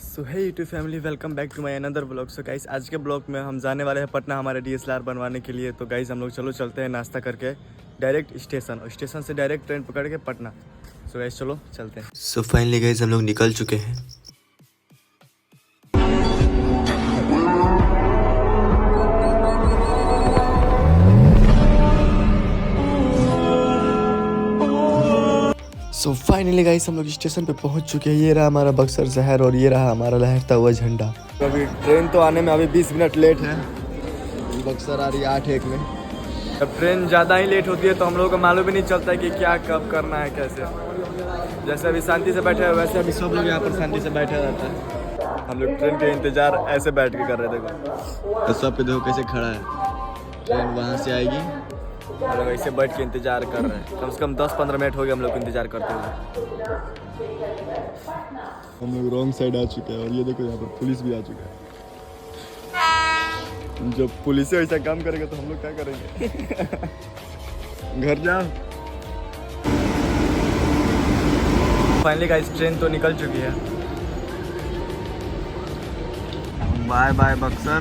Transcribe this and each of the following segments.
So hey YouTube family, welcome back to my another blog. So guys, आज के blog में हम जाने वाले हैं पटना हमारे डीएसएलआर बनवाने के लिए। तो गाइस हम लोग चलो चलते हैं नाश्ता करके डायरेक्ट स्टेशन, और स्टेशन से डायरेक्ट ट्रेन पकड़ के पटना। सो गाइस चलो चलते हैं। सो फाइनली गाइस हम लोग निकल चुके हैं। सो फाइनली गाइस हम लोग स्टेशन पे पहुंच चुके हैं। ये रहा हमारा बक्सर शहर और ये रहा हमारा लहरता हुआ झंडा। तो अभी ट्रेन तो आने में अभी 20 मिनट लेट है। बक्सर आ रही है 8:01 में। जब ट्रेन ज़्यादा ही लेट होती है तो हम लोगों को मालूम भी नहीं चलता है कि क्या कब करना है कैसे। जैसे अभी शांति से बैठे हैं वैसे अभी सब लोग यहाँ पर शांति से बैठा रहता है। हम लोग ट्रेन के इंतज़ार ऐसे बैठ के कर रहे थे। तो सब पे देखो कैसे खड़ा है। ट्रेन वहाँ से आएगी, हम लोग ऐसे बैठ के इंतजार कर रहे हैं। कम से कम 10-15 मिनट हो गए हम लोग इंतजार करते हुए। हम लोग रॉन्ग साइड आ चुके हैं और ये देखो यहाँ पर पुलिस भी आ चुका है। जब पुलिस ऐसा काम करेगा तो हम लोग क्या करेंगे? घर जाओ। फाइनली गाइस ट्रेन तो निकल चुकी है। Bye bye Buxar.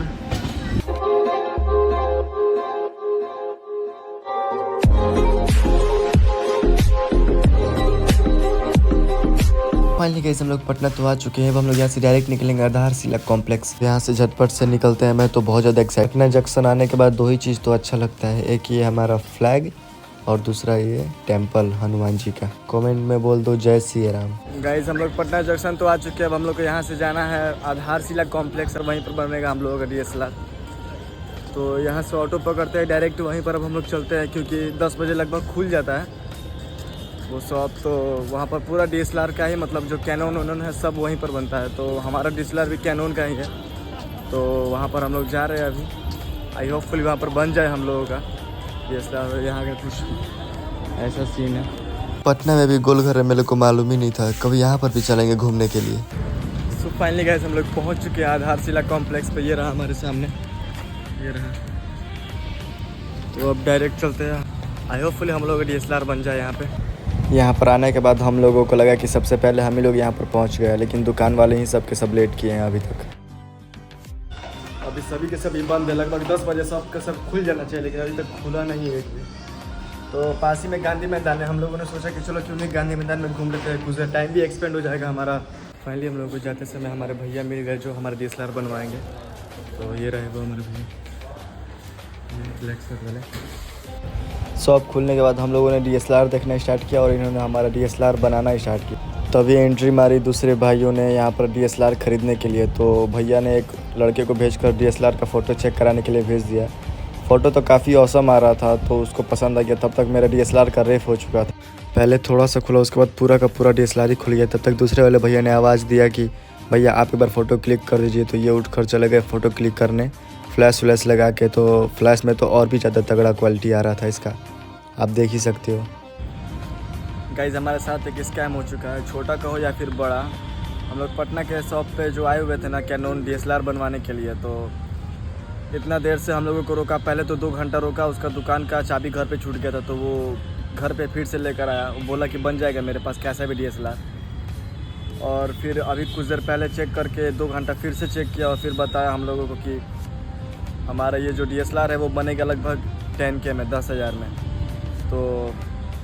Finally guys हम लोग पटना तो आ चुके हैं। अब हम लोग यहाँ से डायरेक्ट निकलेंगे आधारशिला कॉम्प्लेक्स। यहाँ से झटपट से निकलते हैं। मैं तो बहुत ज़्यादा एक्साइटेड। पटना जंक्शन आने के बाद दो ही चीज़ तो अच्छा लगता है, एक ये हमारा फ्लैग और दूसरा ये टेम्पल हनुमान जी का। कमेंट में बोल दो जय श्री राम। गाइस हम लोग पटना जंक्शन तो आ चुके हैं। अब हम लोग को यहाँ से जाना है आधारशिला कॉम्प्लेक्स और वहीं पर बनेगा हम लोगों का डीएसएलआर। तो यहाँ से ऑटो पकड़ते हैं डायरेक्ट वहीं पर। अब हम लोग चलते हैं क्योंकि 10 बजे लगभग खुल जाता है वो शॉप। तो वहाँ पर पूरा डीएसएलआर का ही मतलब जो कैनन वैनन है सब वहीं पर बनता है। तो हमारा डीएसएलआर भी कैनन का ही है। तो वहाँ पर हम लोग जा रहे हैं अभी। आई होपफुली वहाँ पर बन जाए हम लोगों का डीएसएलआर। यहाँ का कुछ ऐसा सीन है। पटना में भी गोलघर है, मेरे को मालूम ही नहीं था। कभी यहाँ पर भी चलेंगे घूमने के लिए। सो फाइनली गाइस हम लोग पहुँच चुके हैं आधारशिला कॉम्प्लेक्स पे। ये रहा हमारे सामने, ये रहा। तो अब डायरेक्ट चलते हैं। आई होपफुली हम लोग का डीएसएलआर बन जाए यहाँ पे। यहाँ पर आने के बाद हम लोगों को लगा कि सबसे पहले हम ही लोग यहाँ पर पहुँच गए, लेकिन दुकान वाले ही सब के सब लेट किए हैं अभी तक। अभी सभी के सभी बंद है। लगभग 10 बजे सब का सब खुल जाना चाहिए, लेकिन अभी तक खुला नहीं है एक भी। तो पास ही में गांधी मैदान है। हम लोगों ने सोचा कि चलो क्यों नहीं गांधी मैदान में घूम लेते हैं, कुछ टाइम भी एक्सपेंड हो जाएगा हमारा। फाइनली हम लोग को जाते समय हमारे भैया मिल गए जो हमारे डीएसएलआर बनवाएंगे। तो ये रहे वो हमारे भैया, ब्लैक शर्ट वाले। शॉप खुलने के बाद हम लोगों ने डीएसएलआर देखना स्टार्ट किया और इन्होंने हमारा डीएसएलआर बनाना स्टार्ट किया। तभी एंट्री मारी दूसरे भाइयों ने यहाँ पर डीएसएलआर खरीदने के लिए। तो भैया ने एक लड़के को भेजकर डीएसएलआर का फ़ोटो चेक कराने के लिए भेज दिया। फ़ोटो तो काफ़ी औसम आ रहा था, तो उसको पसंद आ गया। तब तक मेरा डीएसएलआर का रेफ हो चुका था। पहले थोड़ा सा खुला, उसके बाद पूरा का पूरा डीएसएलआर ही खुल गया। तब तक दूसरे वाले भैया ने आवाज़ दिया कि भैया आप एक बार फ़ोटो क्लिक कर दीजिए। तो ये उठ कर चले गए फ़ोटो क्लिक करने, फ्लैश लगा के। तो फ्लैश में तो और भी ज़्यादा तगड़ा क्वालिटी आ रहा था इसका, आप देख ही सकते हो। गाइज हमारे साथ एक स्कैम हो चुका है, छोटा कहो या फिर बड़ा। हम लोग पटना के शॉप पे जो आए हुए थे ना कैनन डीएसएलआर बनवाने के लिए, तो इतना देर से हम लोगों को रोका। पहले तो 2 घंटा रोका, उसका दुकान का चाबी घर पे छूट गया था। तो वो घर पे फिर से लेकर आया। वो बोला कि बन जाएगा मेरे पास कैसा भी डीएसएलआर। और फिर अभी कुछ देर पहले चेक करके 2 घंटा फिर से चेक किया और फिर बताया हम लोगों को कि हमारा ये जो डीएसएलआर है वो बनेगा लगभग 10K में, 10,000 में। तो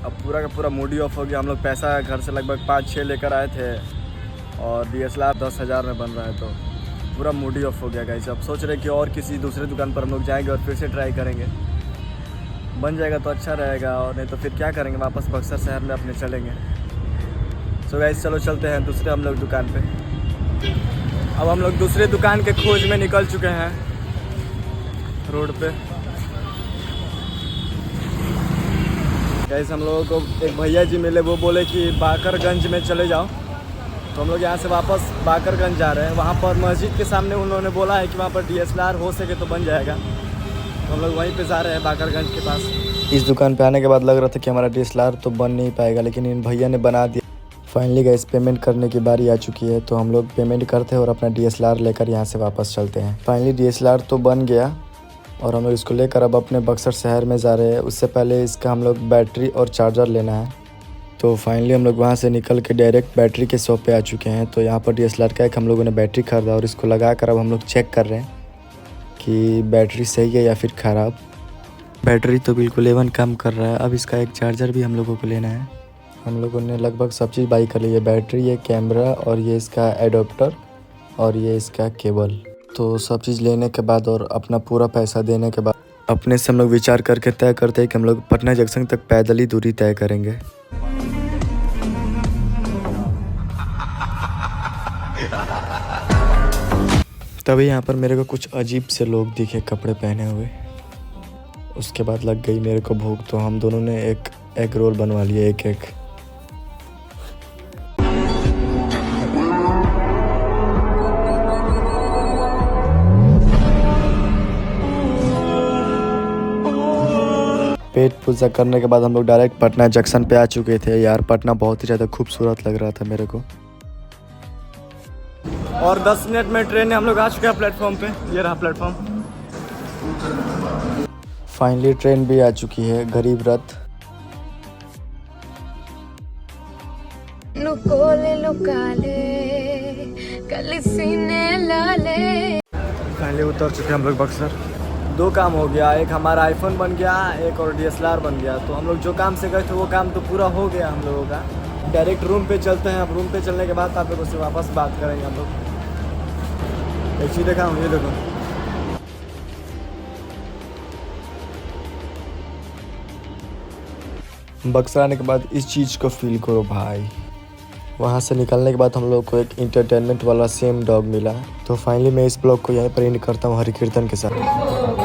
अब पूरा का पूरा मूड ही ऑफ हो गया। हम लोग पैसा घर से लगभग 5-6 लेकर आए थे और डीएसएलआर 10,000 में बन रहा है। तो पूरा मूड ही ऑफ हो गया गाइस। अब सोच रहे कि और किसी दूसरे दुकान पर हम लोग जाएंगे और फिर से ट्राई करेंगे। बन जाएगा तो अच्छा रहेगा, और नहीं तो फिर क्या करेंगे, वापस बक्सर शहर में अपने चलेंगे। सो गाइस चलो चलते हैं दूसरे हम लोग दुकान पे। अब हम लोग दूसरे दुकान के खोज में निकल चुके हैं रोड पे। गाइस हम लोगों को एक भैया जी मिले, वो बोले कि बाकरगंज में चले जाओ। तो हम लोग यहाँ से वापस बाकरगंज जा रहे हैं। वहाँ पर मस्जिद के सामने उन्होंने बोला है कि वहाँ पर डीएसएलआर हो सके तो बन जाएगा। तो हम लोग वहीं पे जा रहे हैं बाकरगंज के पास। इस दुकान पे आने के बाद लग रहा था कि हमारा डीएसएलआर तो बन नहीं पाएगा, लेकिन इन भैया ने बना दिया। फाइनली गाइस पेमेंट करने की बारी आ चुकी है। तो हम लोग पेमेंट करते हैं और अपना डीएसएलआर लेकर यहाँ से वापस चलते हैं। फाइनली डीएसएलआर तो बन गया और हम लोग इसको लेकर अब अपने बक्सर शहर में जा रहे हैं। उससे पहले इसका हम लोग बैटरी और चार्जर लेना है। तो फाइनली हम लोग वहाँ से निकल के डायरेक्ट बैटरी के शॉप पे आ चुके हैं। तो यहाँ पर DSLR का एक हम लोगों ने बैटरी खरीदा और इसको लगा कर अब हम लोग चेक कर रहे हैं कि बैटरी सही है या फिर ख़राब। बैटरी तो बिल्कुल A1 काम कर रहा है। अब इसका एक चार्जर भी हम लोगों को लेना है। हम लोगों ने लगभग सब चीज़ बाई कर ली है, बैटरी, ये कैमरा और ये इसका एडोप्टर और ये इसका केबल। तो सब चीज़ लेने के बाद और अपना पूरा पैसा देने के बाद अपने से हम लोग विचार करके तय करते हैं कि हम लोग पटना जंक्शन तक पैदल ही दूरी तय करेंगे। तभी यहाँ पर मेरे को कुछ अजीब से लोग दिखे कपड़े पहने हुए। उसके बाद लग गई मेरे को भूख, तो हम दोनों ने एक एग रोल बनवा लिए एक एक। पेट पूजा करने के बाद हम लोग डायरेक्ट पटना जंक्शन पे आ चुके थे। यार पटना बहुत ही ज़्यादा खूबसूरत लग रहा था मेरे को। और 10 मिनट में ट्रेन हम लोग आ चुके हैं प्लेटफॉर्म पे। ये रहा प्लेटफॉर्म। फाइनली ट्रेन भी आ चुकी है, गरीब रथ। फाइनली उतर चुके हैं हम लोग बक्सर। 2 काम हो गया, एक हमारा आईफोन बन गया, एक और DSLR बन गया। तो हम लोग जो काम से गए थे वो काम तो पूरा हो गया हम लोगों का। डायरेक्ट रूम पे चलते हैं। अब रूम पे चलने के बाद आप लोगों से वापस बात करेंगे हम लोग। एक चीज़ देखा हूँ, ये देखो। बक्सर आने के बाद इस चीज़ को फील करो भाई। वहाँ से निकलने के बाद हम लोग को एक इंटरटेनमेंट वाला सेम डॉग मिला। तो फाइनली मैं इस ब्लॉग को यहीं पर एंड करता हूँ हरि कीर्तन के साथ।